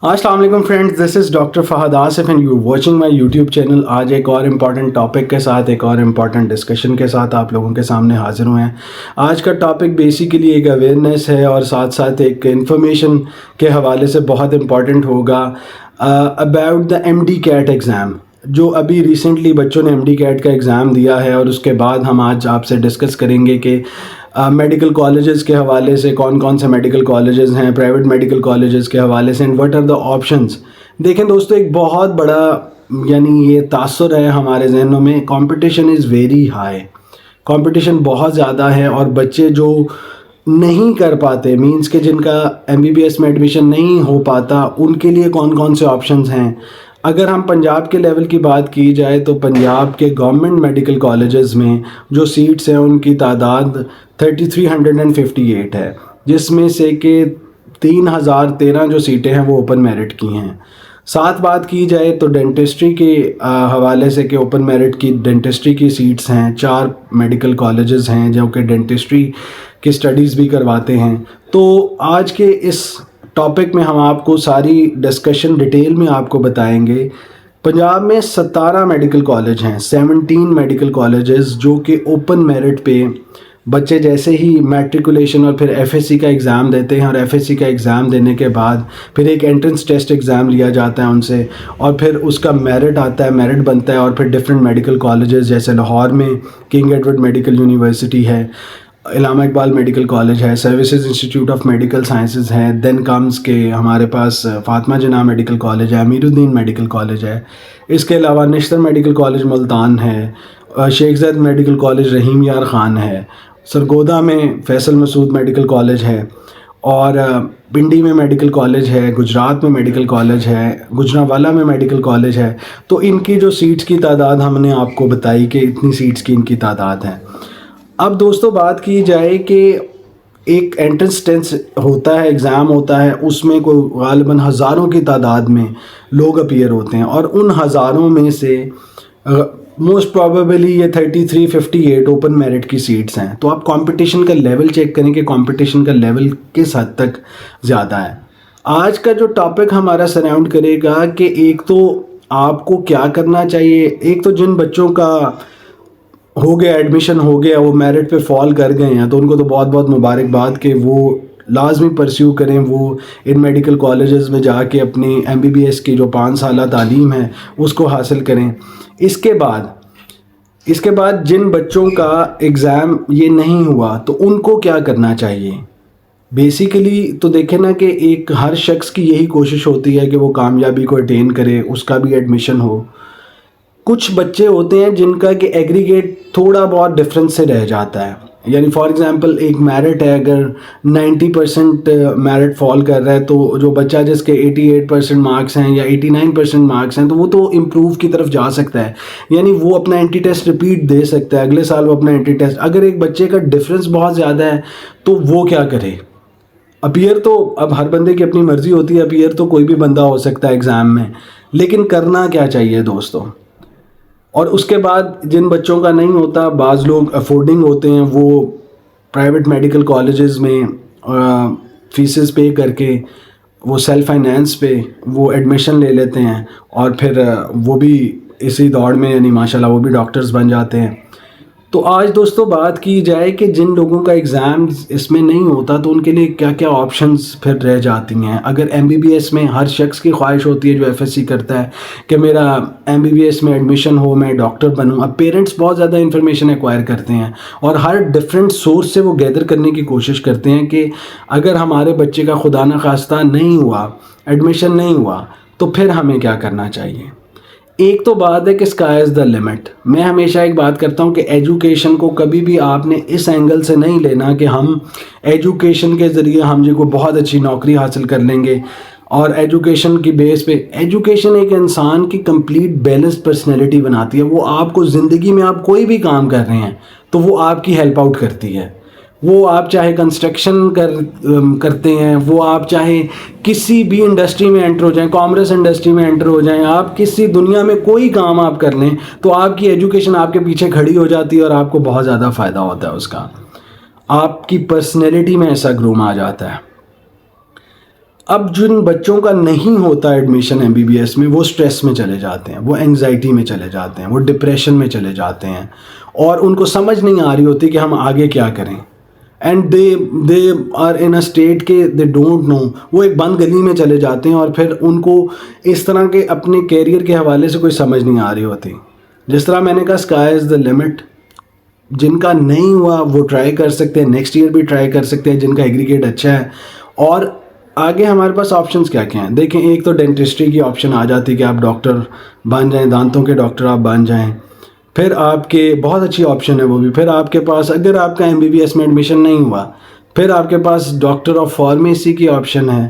अस्सलाम वालेकुम friends, this is doctor Fahad Asif and you watching my YouTube channel. आज एक और इम्पॉर्टेंट टॉपिक के साथ, एक और इम्पॉर्टेंट डिस्कशन के साथ आप लोगों के सामने हाजिर हुए हैं। आज का टॉपिक बेसिकली एक अवेयरनेस है और साथ साथ एक इन्फॉर्मेशन के हवाले से बहुत इम्पॉर्टेंट होगा about the MDCAT exam, जो अभी रिसेंटली बच्चों ने एमडी कैट का एग्ज़ाम दिया है। और उसके बाद हम आज आपसे डिस्कस करेंगे कि मेडिकल कॉलेजेस के हवाले से कौन कौन से मेडिकल कॉलेजेस हैं, प्राइवेट मेडिकल कॉलेजेस के हवाले से, and what are the options. देखें दोस्तों, एक बहुत बड़ा ये तासुर है हमारे जहनों में, competition is very high, competition बहुत ज़्यादा है। और बच्चे जो नहीं कर पाते, मींस के जिनका एमबीबीएस में एडमिशन नहीं हो पाता, उनके लिए कौन कौन से ऑप्शंस हैं। अगर हम पंजाब के लेवल की बात की जाए तो पंजाब के गवर्नमेंट मेडिकल कॉलेजेस में जो सीट्स हैं उनकी तादाद 3358 है, जिसमें से कि 3013 जो सीटें हैं वो ओपन मेरिट की हैं। साथ बात की जाए तो डेंटिस्ट्री के हवाले से कि ओपन मेरिट की डेंटिस्ट्री की सीट्स हैं, 4 मेडिकल कॉलेजेस हैं जो कि डेंटिस्ट्री की स्टडीज़ भी करवाते हैं। तो आज के इस टॉपिक में हम आपको सारी डिस्कशन डिटेल में आपको बताएंगे। पंजाब में 17 मेडिकल कॉलेज हैं, 17 मेडिकल कॉलेजेस, जो कि ओपन मेरिट पे बच्चे जैसे ही मैट्रिकुलेशन और फिर एफएससी का एग्ज़ाम देते हैं, और एफएससी का एग्ज़ाम देने के बाद फिर एक एंट्रेंस टेस्ट एग्ज़ाम लिया जाता है उनसे, और फिर उसका मेरिट आता है, मेरिट बनता है। और फिर डिफरेंट मेडिकल कॉलेजेस जैसे लाहौर में किंग एडवर्ड मेडिकल यूनिवर्सिटी है, इलामा इकबाल मेडिकल कॉलेज है, services institute of medical sciences है, देन कम्स के हमारे पास फातिमा जिन्ना मेडिकल कॉलेज है, अमीरुद्दीन मेडिकल कॉलेज है। इसके अलावा निश्तर मेडिकल कॉलेज मुल्तान है, शेख ज़ैद मेडिकल कॉलेज रहीम यार ख़ान है, सरगोदा में फैसल मसूद मेडिकल कॉलेज है, और पिंडी में मेडिकल कॉलेज है, गुजरात में मेडिकल कॉलेज है, गुजरांवाला में मेडिकल कॉलेज है। तो इनकी जो सीट्स की तादाद हमने आपको बताई कि इतनी सीट्स की इनकी तादाद है। अब दोस्तों बात की जाए कि एक एंट्रेंस टेस्ट होता है, एग्ज़ाम होता है, उसमें कोई गालिबन हज़ारों की तादाद में लोग अपीयर होते हैं, और उन हज़ारों में से मोस्ट प्रोबेबली ये 3358 ओपन मेरिट की सीट्स हैं। तो आप कंपटीशन का लेवल चेक करें कि कंपटीशन का लेवल किस हद तक ज़्यादा है। आज का जो टॉपिक हमारा सराउंड करेगा कि एक तो आपको क्या करना चाहिए, एक तो जिन बच्चों का हो गया एडमिशन हो गया, वो मेरिट पे फॉल कर गए हैं, तो उनको तो बहुत बहुत मुबारकबाद कि वो लाजमी परस्यू करें, वो इन मेडिकल कॉलेजेस में जाके अपनी एमबीबीएस की जो 5 साल तालीम है उसको हासिल करें। इसके बाद जिन बच्चों का एग्ज़ाम ये नहीं हुआ तो उनको क्या करना चाहिए। बेसिकली तो देखें ना कि एक हर शख्स की यही कोशिश होती है कि वो कामयाबी को अटेन करे, उसका भी एडमिशन हो। कुछ बच्चे होते हैं जिनका कि एग्रीगेट थोड़ा बहुत डिफरेंस से रह जाता है, यानी फॉर एग्जांपल एक मेरिट है, अगर 90% मेरिट फॉल कर रहा है, तो जो बच्चा जिसके 88% मार्क्स हैं या 89% मार्क्स हैं, तो वो तो इम्प्रूव की तरफ जा सकता है, यानी वो अपना एंटी टेस्ट रिपीट दे सकता है, अगले साल वो अपना एंटी टेस्ट। अगर एक बच्चे का डिफरेंस बहुत ज़्यादा है तो वो क्या करे। अपीयर तो अब हर बंदे की अपनी मर्ज़ी होती है, अपीयर तो कोई भी बंदा हो सकता है एग्ज़ाम में, लेकिन करना क्या चाहिए दोस्तों। और उसके बाद जिन बच्चों का नहीं होता, बाज़ लोग अफोर्डिंग होते हैं, वो प्राइवेट मेडिकल कॉलेजेस में फीसेस पे करके वो सेल्फ फाइनेंस पे वो एडमिशन ले लेते हैं, और फिर वो भी इसी दौड़ में यानी माशाल्लाह वो भी डॉक्टर्स बन जाते हैं। तो आज दोस्तों बात की जाए कि जिन लोगों का एग्ज़ाम इसमें नहीं होता तो उनके लिए क्या क्या ऑप्शंस फिर रह जाती हैं। अगर एमबीबीएस में हर शख्स की ख्वाहिश होती है जो एफएससी करता है कि मेरा एमबीबीएस में एडमिशन हो, मैं डॉक्टर बनूं। अब पेरेंट्स बहुत ज़्यादा इन्फॉर्मेशन एक्वायर करते हैं और हर डिफरेंट सोर्स से वो गैदर करने की कोशिश करते हैं कि अगर हमारे बच्चे का खुदा न खास्ता नहीं हुआ, एडमिशन नहीं हुआ, तो फिर हमें क्या करना चाहिए। एक तो बात है कि स्काई इज़ द लिमिट। मैं हमेशा एक बात करता हूँ कि एजुकेशन को कभी भी आपने इस एंगल से नहीं लेना कि हम एजुकेशन के ज़रिए हम जी को बहुत अच्छी नौकरी हासिल कर लेंगे, और एजुकेशन की बेस पे एजुकेशन एक इंसान की कंप्लीट बैलेंस्ड पर्सनैलिटी बनाती है। वो आपको ज़िंदगी में आप कोई भी काम कर रहे हैं तो वो आपकी हेल्प आउट करती है। वो आप चाहे कंस्ट्रक्शन करते हैं, वो आप चाहे किसी भी इंडस्ट्री में एंटर हो जाएं, कॉमर्स इंडस्ट्री में एंटर हो जाएं, आप किसी दुनिया में कोई काम आप कर लें तो आपकी एजुकेशन आपके पीछे खड़ी हो जाती है और आपको बहुत ज़्यादा फ़ायदा होता है उसका। आपकी पर्सनैलिटी में ऐसा ग्रूम आ जाता है। اب جن بچوں کا نہیں ہوتا ایڈمیشن MBBS میں، وہ سٹریس میں چلے جاتے ہیں، وہ انگزائٹی میں چلے جاتے ہیں، وہ ڈپریشن میں چلے جاتے ہیں، اور ان کو سمجھ نہیں آ رہی ہوتی کہ ہم آگے کیا کریں. And they are in a state کہ دے ڈونٹ نو. وہ ایک بند گلی میں چلے جاتے ہیں، اور پھر ان کو اس طرح کے اپنے کیریئر کے حوالے سے کوئی سمجھ نہیں آ رہی ہوتی. جس طرح میں نے کہا اسکائی از دا لمٹ. جن کا نہیں ہوا وہ ٹرائی کر سکتے ہیں، نیکسٹ ایئر بھی ٹرائی کر سکتے ہیں جن کا ایگریگیٹ اچھا ہے. اور آگے ہمارے پاس آپشنس کیا کیا ہیں. دیکھیں، ایک تو ڈینٹسٹری کی آپشن آ جاتی کہ آپ ڈاکٹر بن جائیں، دانتوں کے ڈاکٹر آپ بن جائیں. پھر آپ کے بہت اچھی آپشن ہے وہ بھی. پھر آپ کے پاس اگر آپ کا MBBS میں ایڈمیشن نہیں ہوا، پھر آپ کے پاس ڈاکٹر آف فارمیسی کی آپشن ہے.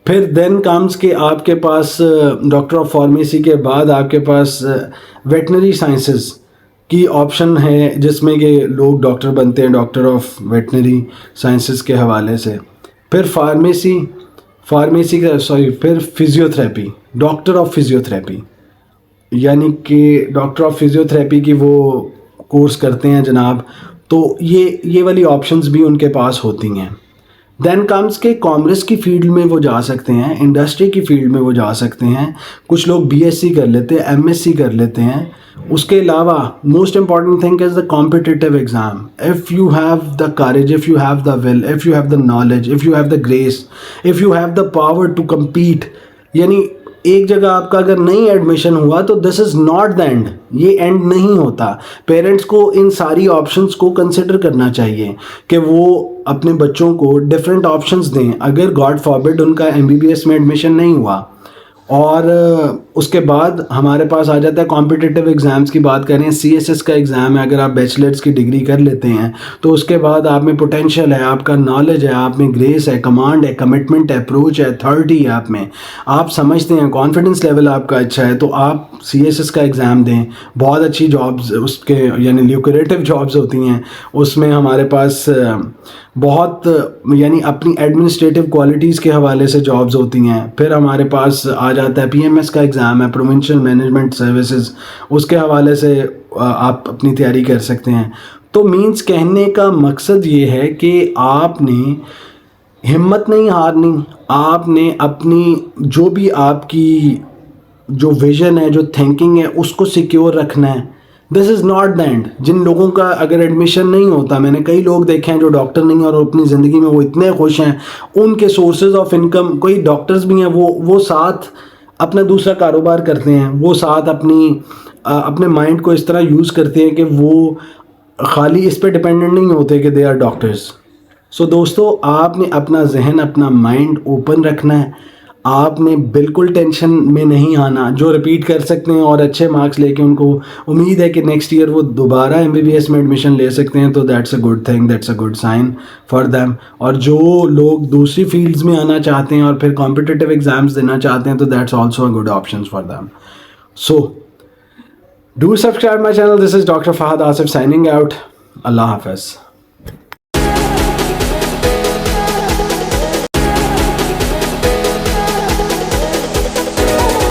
پھر دین کمز کہ آپ کے پاس ڈاکٹر آف فارمیسی کے بعد آپ کے پاس ویٹنری سائنسز کی آپشن ہے، جس میں کہ لوگ ڈاکٹر بنتے ہیں ڈاکٹر آف ویٹنری سائنسز کے حوالے سے. پھر فارمیسی کا پھر فزیوتھراپی، ڈاکٹر آف فزیوتھراپی، یعنی کہ ڈاکٹر آف فزیوتھراپی کی وہ کورس کرتے ہیں جناب. تو یہ والی آپشنز بھی ان کے پاس ہوتی ہیں. دین کمز کے کامرس کی فیلڈ میں وہ جا سکتے ہیں، انڈسٹری کی فیلڈ میں وہ جا سکتے ہیں. کچھ لوگ BSc کر لیتے ہیں، MSc کر لیتے ہیں. اس کے علاوہ most important thing is the competitive exam. If you have the courage, if you have the will, if you have the knowledge, if you have the grace, if you have the power to compete. یعنی ایک جگہ آپ کا اگر نہیں admission ہوا تو دس is not the and. یہ اینڈ نہیں ہوتا. پیرنٹس کو ان ساری آپشنس کو کنسیڈر کرنا چاہیے کہ وہ اپنے بچوں کو ڈفرینٹ آپشنس دیں. اگر گاڈ فاربڈ ان کا MBBS میں ایڈمیشن نہیں ہوا، اور اس کے بعد ہمارے پاس آ جاتا ہے کمپٹیٹیو ایگزامس کی بات کریں. CSS کا ایگزام ہے، اگر آپ بیچلرس کی ڈگری کر لیتے ہیں تو اس کے بعد آپ میں پوٹینشیل ہے، آپ کا نالج ہے، آپ میں گریس ہے، کمانڈ ہے، کمٹمنٹ ہے، اپروچ ہے، اتھارٹی ہے آپ میں، آپ سمجھتے ہیں، کانفیڈنس لیول آپ کا اچھا ہے، تو آپ CSS کا ایگزام دیں. بہت اچھی جابز اس کے یعنی لیوکریٹو جابز ہوتی ہیں. اس میں ہمارے پاس بہت یعنی اپنی ایڈمنسٹریٹو کوالٹیز کے حوالے سے جابز ہوتی ہیں. پھر ہمارے پاس آ جاتا ہے PMS کا ایگزام ہے، پروونشل مینجمنٹ سروسز. اس کے حوالے سے آپ اپنی تیاری کر سکتے ہیں. تو مینس کہنے کا مقصد یہ ہے کہ آپ نے ہمت نہیں ہارنی. آپ نے اپنی جو بھی آپ کی جو ویژن ہے، جو تھنکنگ ہے، اس کو سیکیور رکھنا ہے. دس از ناٹ دا اینڈ. جن لوگوں کا اگر ایڈمیشن نہیں ہوتا، میں نے کئی لوگ دیکھے ہیں جو ڈاکٹر نہیں ہیں اور اپنی زندگی میں وہ اتنے خوش ہیں، ان کے سورسز آف انکم، کوئی ڈاکٹرز بھی ہیں وہ ساتھ اپنا دوسرا کاروبار کرتے ہیں، وہ ساتھ اپنے مائنڈ کو اس طرح یوز کرتے ہیں کہ وہ خالی اس پہ ڈپینڈنٹ نہیں ہوتے کہ دے آر ڈاکٹرز. سو دوستو، آپ نے اپنا ذہن، اپنا مائنڈ اوپن رکھنا ہے. آپ نے بالکل ٹینشن میں نہیں آنا. جو ریپیٹ کر سکتے ہیں اور اچھے مارکس لے کے ان کو امید ہے کہ نیکسٹ ایئر وہ دوبارہ MBBS میں ایڈمیشن لے سکتے ہیں، تو that's a good thing, that's a good sign for them. اور جو لوگ دوسری فیلڈز میں آنا چاہتے ہیں اور پھر کمپٹیٹیو ایگزامس دینا چاہتے ہیں، تو that's also a good option for them. So do subscribe my channel. This is doctor Fahad Asif signing out. اللہ حافظ.